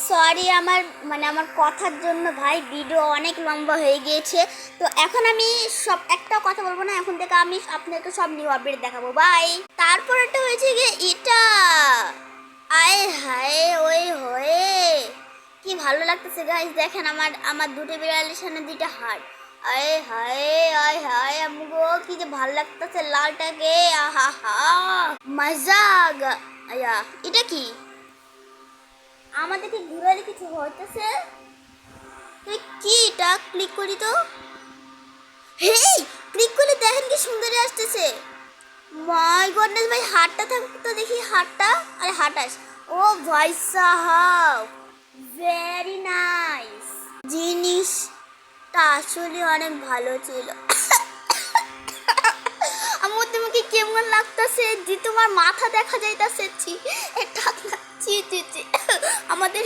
Sorry, আমার কথার জন্য ভাই ভিডিও অনেক লম্বা হয়ে গিয়েছে। তো এখন আমি সব একটা কথা বলবো না, এখন থেকে আমি আপনাকে সব নিউ আপডেট দেখাবো। বাই। তারপর একটা হয়েছে গিয়ে এটা, আয় হায় ওই হয়ে কি ভালো লাগতেছে গাইস। দেখেন আমার আমার দুটো বিড়ালের সামনে দুইটা হাড়। আয় হায় আয় হায় আমগো কি যে ভালো লাগতেছে লালটাকে, আহা হা মজা আয়া। এটা কি আমাদেরকে ঘুরে কিছু হইতেছে? কি এটা ক্লিক করি তো, হেই ক্লিক করলে দেখেন কি সুন্দরী আসতেছে। মাই গডনেস ভাই, হাতটা থাকতো দেখি, হাতটা আরে হাঁটাস। ও ভাই সাহাব, ভেরি নাইস। জিনিসটা আসলে অনেক ভালো ছিল। আমার তোমাকে কেমন লাগতেছে যে তোমার মাথা দেখা যাইতাছে। ছি এটা ছি ছি ছি আমাদের